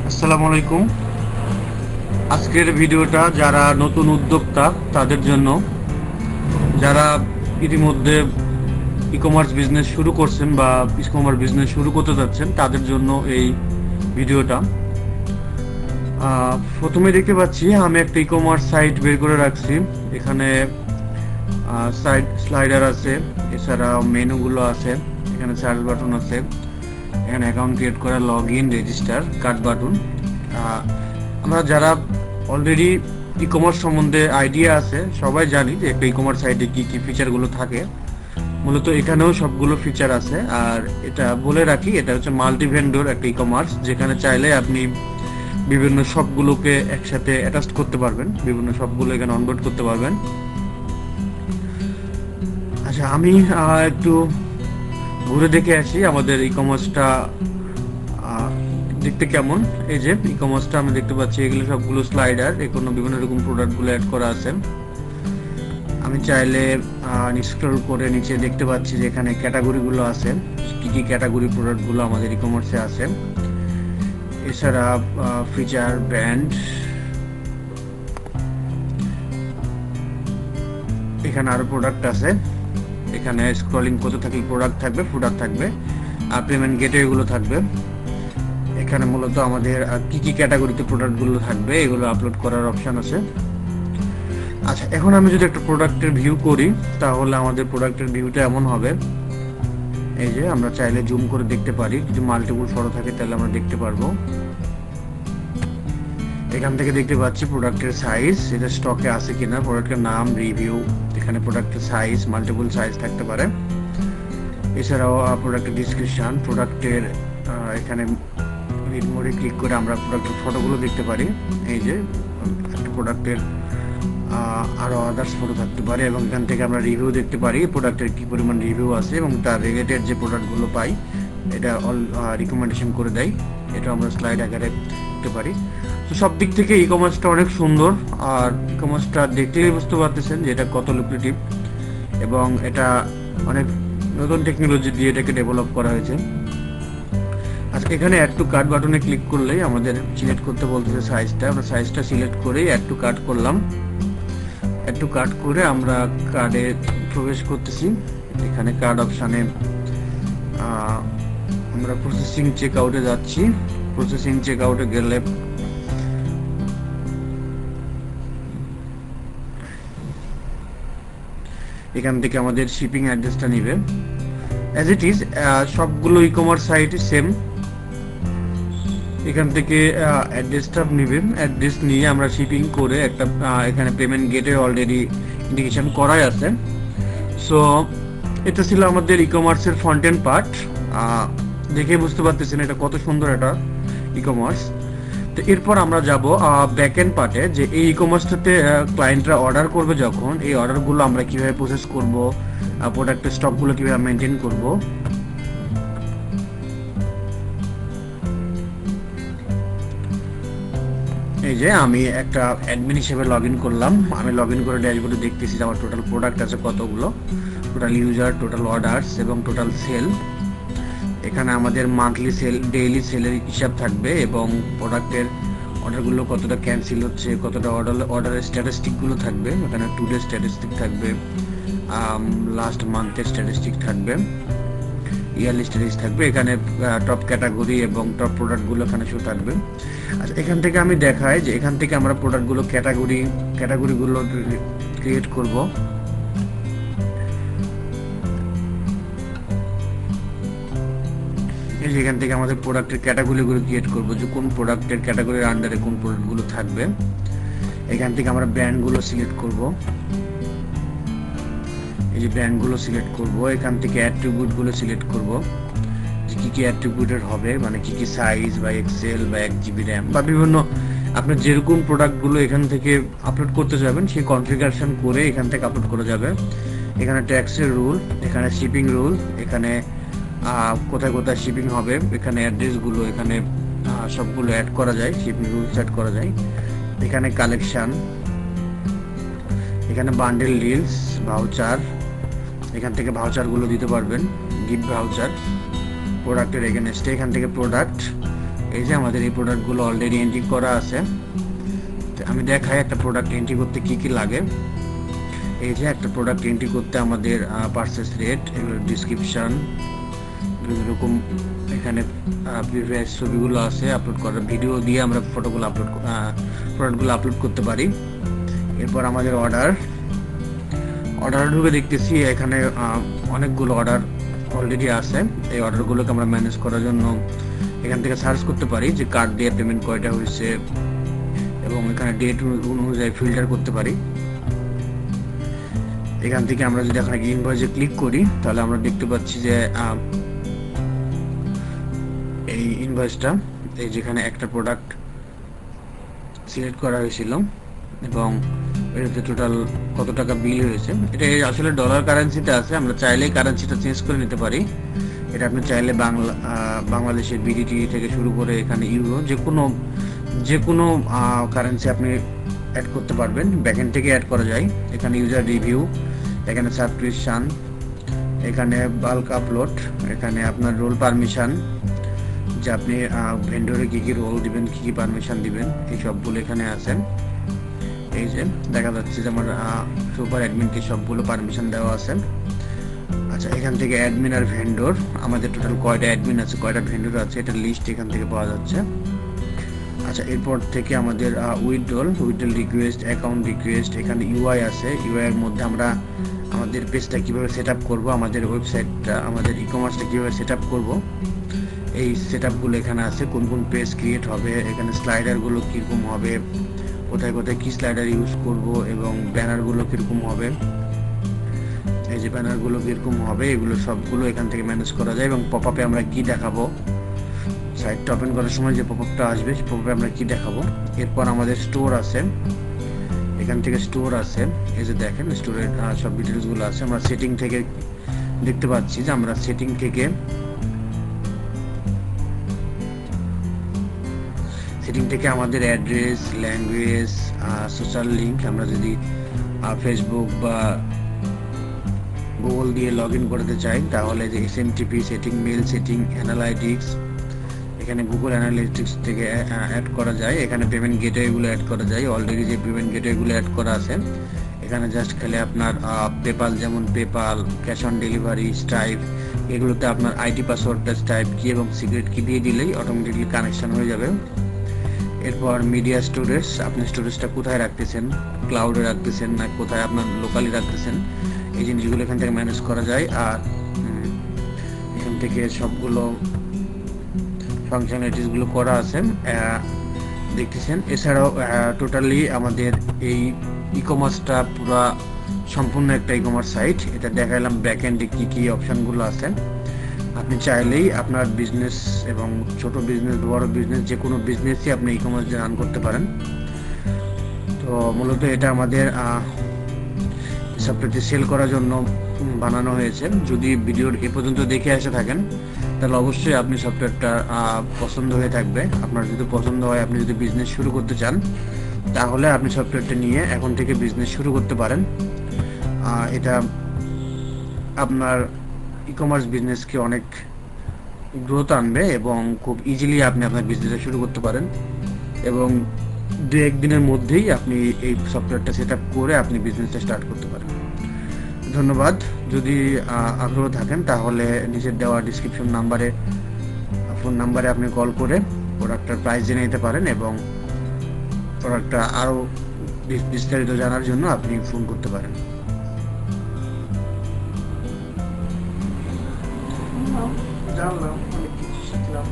আসসালামু আলাইকুম। আজকের ভিডিওটা যারা নতুন উদ্যোক্তা তাদের জন্য, যারা ইতিমধ্যে ই কমার্স বিজনেস শুরু করছেন বা ই কমার্স বিজনেস শুরু করতে যাচ্ছেন তাদের জন্য এই ভিডিওটা। প্রথমে দেখতে পাচ্ছি আমি একটা ই কমার্স সাইট বের করে রাখছি। এখানে সাইড স্লাইডার আছে, এছাড়া মেনুগুলো আছে, এখানে সার্চ বাটন আছে, এখানে অ্যাকাউন্ট ক্রিয়েট করা, log in, register, card button. আমরা যারা অলরেডি ই কমার্স সম্বন্ধে আইডিয়া আছে সবাই জানি যে একটা ই কমার্স সাইটে কী কী ফিচারগুলো থাকে। মূলত এখানেও সবগুলো ফিচার আছে। আর এটা বলে রাখি, এটা হচ্ছে মাল্টি ভেন্ডর একটা ই কমার্স, যেখানে চাইলে আপনি বিভিন্ন শপগুলোকে একসাথে অ্যাটাচ করতে পারবেন, বিভিন্ন শপগুলো এখানে অনবোর্ড করতে পারবেন। আচ্ছা, আমি একটু ঘুরে দেখে আসি আমাদের ই কমার্সটা দেখতে কেমন। এই যে ই কমার্সটা আমি দেখতে পাচ্ছি, এগুলো সবগুলো স্লাইডার, এখানে বিভিন্ন রকম প্রোডাক্টগুলো অ্যাড করা আছে। আমি চাইলে স্ক্রল করে নিচে দেখতে পাচ্ছি যে এখানে ক্যাটাগরিগুলো আছে, কি কি ক্যাটাগরি প্রোডাক্টগুলো আমাদের ই কমার্সে আছে। এছাড়া ফিচার, ব্র্যান্ড, এখানে আরো প্রোডাক্ট আছে। এখানে স্ক্রলিং করতে থাকলে প্রোডাক্ট থাকবে, ফুটার থাকবে, আর পেমেন্ট গেটওয়েগুলো থাকবে। এখানে মূলত আমাদের কি কি ক্যাটাগরিতে প্রোডাক্টগুলো থাকবে এগুলো আপলোড করার অপশন আছে। আচ্ছা, এখন আমি যদি একটা প্রোডাক্টের ভিউ করি তাহলে আমাদের প্রোডাক্টের ভিউটা এমন হবে। এই যে আমরা চাইলে জুম করে দেখতে পারি, যদি মাল্টিপল ফটো থাকে তাহলে আমরা দেখতে পারবো। এখান থেকে দেখতে পাচ্ছি প্রোডাক্টের সাইজ, এটা স্টকে আছে কিনা, প্রোডাক্টের নাম, রিভিউ, এখানে প্রোডাক্টের সাইজ, মাল্টিপল সাইজ থাকতে পারে। এছাড়াও প্রোডাক্টের ডিসক্রিপশন, প্রোডাক্টের এখানে রিড মোডে ক্লিক করে আমরা প্রোডাক্টের ফটোগুলো দেখতে পারি। এই যে একটা প্রোডাক্টের আরও আদার্স ফটো থাকতে পারে, এবং এখান থেকে আমরা রিভিউ দেখতে পারি প্রোডাক্টের কী পরিমাণ রিভিউ আছে এবং তার রিলেটেড যে প্রোডাক্টগুলো পাই এটা অল রিকমেন্ডেশন করে দেয়। এটা আমরা স্লাইড আকারে দেখতে পারি। তো সব দিক থেকে ই কমার্সটা অনেক সুন্দর। আর ই কমার্সটা দেখতেই বুঝতে পারতেছেন যে এটা কত লুক্রেটিভ, এবং এটা অনেক নতুন টেকনোলজি দিয়ে এটাকে ডেভেলপ করা হয়েছে। আজকে এখানে অ্যাড টু কার্ট বাটনে ক্লিক করলেই আমাদের সিলেক্ট করতে বলতেছে সাইজটা, আমরা সাইজটা সিলেক্ট করেই অ্যাড টু কার্ট করলাম। অ্যাড টু কার্ট করে আমরা কার্ডে প্রবেশ করতেছি। এখানে কার্ড অপশানে আমরা প্রসেসিং চেক আউটে যাচ্ছি। প্রসেসিং চেক আউটে গেলে এখান থেকে আমাদের শিপিং অ্যাড্রেসটা নিবে। অ্যাজ ইট ইজ সবগুলো ই কমার্স সাইটই সেম। এখান থেকে অ্যাড্রেসটা নেবেন, অ্যাড্রেস নিয়ে আমরা শিপিং করে একটা এখানে পেমেন্ট গেটে অলরেডি ইন্ডিকেশন করাই আছে। সো এটা ছিল আমাদের ই কমার্সের ফ্রন্ট এন্ড পার্ট। দেখে বুঝতে পারতেছেন এটা কত সুন্দর একটা ই কমার্স। তো এরপর আমরা যাব ব্যাক এন্ড পার্টে, যে এই ই কমার্সটাতে ক্লায়েন্টরা অর্ডার করবে, যখন এই অর্ডারগুলো আমরা কিভাবে প্রসেস করব, প্রোডাক্টের স্টকগুলো কিভাবে মেনটেন করব। এই যে আমি একটা অ্যাডমিন হিসেবে লগ ইন করলাম। আমি লগ ইন করে ড্যাশবোর্ডে দেখতেছি যে আমার টোটাল প্রোডাক্ট আছে কতগুলো, টোটাল ইউজার, টোটাল অর্ডারস এবং টোটাল সেল। এখানে আমাদের মান্থলি সেল, ডেইলি সেলের হিসাব থাকবে এবং প্রোডাক্টের অর্ডারগুলো কতটা ক্যান্সেল হচ্ছে, কতটা অর্ডারের স্ট্যাটিস্টিকগুলো থাকবে। এখানে টুডে স্ট্যাটিস্টিক থাকবে, লাস্ট মান্থের স্ট্যাটিস্টিক থাকবে, ইয়ারলি স্ট্যাটিস্টিক থাকবে। এখানে টপ ক্যাটাগরি এবং টপ প্রোডাক্টগুলো এখানে শো থাকবে। আচ্ছা, এখান থেকে আমি দেখাই যে এখান থেকে আমরা প্রোডাক্টগুলো ক্যাটাগরিগুলো ক্রিয়েট করব। এখান থেকে আমাদের প্রোডাক্টের ক্যাটাগরিগুলো ক্রিয়েট করব, যে কোন প্রোডাক্টের ক্যাটাগরির আন্ডারে কোন প্রোডাক্টগুলো থাকবে। এখান থেকে আমরা ব্র্যান্ডগুলো সিলেক্ট করব। এই যে ব্র্যান্ডগুলো সিলেক্ট করব। এখান থেকে অ্যাট্রিবিউটগুলো সিলেক্ট করব, যে কী কী অ্যাট্রিবিউটের হবে, মানে কী কী সাইজ বা এক্সেল বা 1 GB র্যাম বা বিভিন্ন আপনার যেরকম প্রোডাক্টগুলো এখান থেকে আপলোড করতে যাবেন সেই কনফিগারেশন করে এখান থেকে আপলোড করা যাবে। এখানে ট্যাক্সের রুল, এখানে শিপিং রুল, এখানে কোথায় কোথায় শিপিং হবে, এখানে অ্যাড্রেসগুলো, এখানে সবগুলো অ্যাড করা যায়, শিপিং রুলস অ্যাড করা যায়। এখানে কালেকশান, এখানে বান্ডেল ডিলস, ভাউচার, এখান থেকে ভাউচারগুলো দিতে পারবেন, গিফট ভাউচার প্রোডাক্টের এগেনস্টে। এখান থেকে প্রোডাক্ট, এই যে আমাদের এই প্রোডাক্টগুলো অলরেডি এন্ট্রি করা আছে। আমি দেখাই একটা প্রোডাক্ট এন্ট্রি করতে কি কি লাগে। এই যে একটা প্রোডাক্ট এন্ট্রি করতে আমাদের পারচেস রেট, এগুলো ডিসক্রিপশন, এরকম এখানে প্রিভিয়াস ছবিগুলো আছে আপলোড করার, ভিডিও দিয়ে আমরা প্রোডাক্টগুলো আপলোড করতে পারি। এরপর আমাদের অর্ডার ঢুকে দেখতেছি এখানে অনেকগুলো অর্ডার অলরেডি আছে। এই অর্ডারগুলোকে আমরা ম্যানেজ করার জন্য এখান থেকে সার্চ করতে পারি যে কার্ড দিয়ে পেমেন্ট কয়টা হয়েছে, এবং এখানে ডেট অনুযায়ী ফিল্টার করতে পারি। এখান থেকে আমরা যদি এখানে ইনভয়েসে ক্লিক করি তাহলে আমরা দেখতে পাচ্ছি যে এই ইনভয়েসটা, এই যেখানে একটা প্রোডাক্ট সিলেক্ট করা হয়েছিল এবং এটাতে টোটাল কত টাকা বিল হয়েছে। এটা আসলে ডলার কারেন্সিতে আছে, আমরা চাইলেই কারেন্সিটা চেঞ্জ করে নিতে পারি। এটা আপনি চাইলে বাংলাদেশের বিডিটি থেকে শুরু করে এখানে ইউরো যে কোনো কারেন্সি আপনি অ্যাড করতে পারবেন, ব্যাকএন্ড থেকে অ্যাড করা যায়। এখানে ইউজার রিভিউ, এখানে সাবস্ক্রিপশন, এখানে বাল্ক আপলোড, এখানে আপনার রোল পারমিশন, যে আপনি ভেন্ডরে কী কী রোল দিবেন, কী কী পারমিশন দিবেন, এই সবগুলো এখানে আছে। এই যে দেখা যাচ্ছে যে আমার সুপার অ্যাডমিনকে সবগুলো পারমিশন দেওয়া আছে। আচ্ছা, এখান থেকে অ্যাডমিন আর ভেন্ডর, আমাদের টোটাল কয়টা অ্যাডমিন আছে, কয়টা ভেন্ডর আছে, এটা লিস্ট এখান থেকে পাওয়া যাচ্ছে। আচ্ছা, এরপর থেকে আমাদের উইথড্রল রিকোয়েস্ট, অ্যাকাউন্ট রিকোয়েস্ট, এখানে ইউআই আছে। ইউআই এর মধ্যে আমরা আমাদের পেজটা কীভাবে সেট আপ করবো, আমাদের ওয়েবসাইটটা, আমাদের ই কমার্সটা কীভাবে সেট আপ করবো, এই সেট আপগুলো এখানে আছে। কোন কোন পেজ ক্রিয়েট হবে, এখানে স্লাইডারগুলো কীরকম হবে, কোথায় কোথায় কী স্লাইডার ইউজ করব, এবং ব্যানারগুলো কীরকম হবে, এই যে ব্যানারগুলো কীরকম হবে, এগুলো সবগুলো এখান থেকে ম্যানেজ করা যায়। এবং পপ আপে আমরা কী দেখাবো, সাইটটা ওপেন করার সময় যে পপ আপটা আসবে সেই পপ আপে আমরা কী দেখাবো। এরপর আমাদের স্টোর আছে, এখান থেকে স্টোর আছে। এই যে দেখেন স্টোরের সব ডিটেলসগুলো আছে। আমরা সেটিং থেকে দেখতে পাচ্ছি যে আমরা সেটিং থেকে আমাদের অ্যাড্রেস, ল্যাঙ্গুয়েজ, সোশ্যাল লিঙ্ক, আমরা যদি ফেসবুক বা গুগল দিয়ে লগ ইন করতে চাই তাহলে যে SMTP setting, mail setting, analytics, এখানে গুগল অ্যানালিটিক্স থেকে অ্যাড করা যায়। এখানে পেমেন্ট গেটওয়েগুলো অ্যাড করা যায়, অলরেডি যে পেমেন্ট গেটওয়েগুলো অ্যাড করা আছে। এখানে জাস্ট খেলে আপনার পেপাল, যেমন PayPal, cash on delivery, stripe, এগুলোতে আপনার আইডি পাসওয়ার্ডটা, স্ট্রাইপ কি এবং সিক্রেট কি দিয়ে দিলেই অটোমেটিকলি কানেকশন হয়ে যাবে। এরপর মিডিয়া স্টোরেজ, আপনি স্টোরেজটা কোথায় রাখতেছেন, ক্লাউডে রাখতেছেন না কোথায় আপনার লোকালি রাখতেছেন, এই জিনিসগুলো এখান থেকে ম্যানেজ করা যায়। আর এখান থেকে সবগুলো ফাংশনালিটিসগুলো করা আছে দেখতেছেন। এছাড়াও টোটালি আমাদের এই ই কমার্সটা পুরো সম্পূর্ণ একটা ই কমার্স সাইট। এটা দেখাইলাম ব্যাকএন্ডে কী কী অপশানগুলো আছে। আপনি চাইলেই আপনার বিজনেস, এবং ছোট বিজনেস, বড় বিজনেস, যে কোনো বিজনেসই আপনি ই কমার্স দিয়ে রান করতে পারেন। তো মূলত এটা আমাদের সফটওয়্যারটি সেল করার জন্য বানানো হয়েছে। যদি ভিডিওর এ পর্যন্ত দেখে এসে থাকেন তাহলে অবশ্যই আপনি সফটওয়্যারটা পছন্দ হয়ে থাকবে। আপনার যদি পছন্দ হয়, আপনি যদি বিজনেস শুরু করতে চান তাহলে আপনি সফটওয়্যারটা নিয়ে এখন থেকে বিজনেস শুরু করতে পারেন। এটা আপনার ই কমার্স বিজনেসকে অনেক গ্রোথ আনবে এবং খুব ইজিলি আপনি আপনার বিজনেসটা শুরু করতে পারেন, এবং 2-1 দিনের মধ্যেই আপনি এই সফটওয়্যারটা সেট আপ করে আপনি বিজনেসটা স্টার্ট করতে পারেন। ধন্যবাদ। যদি আগ্রহ থাকেন তাহলে নিচের দেওয়া ডিসক্রিপশন নাম্বারে, ফোন নাম্বারে আপনি কল করে প্রোডাক্টটার প্রাইস জেনে নিতে পারেন, এবং প্রোডাক্টটা আরও বিস্তারিত জানার জন্য আপনি ফোন করতে পারেন। জানলাম, অনেক কিছু শিখলাম।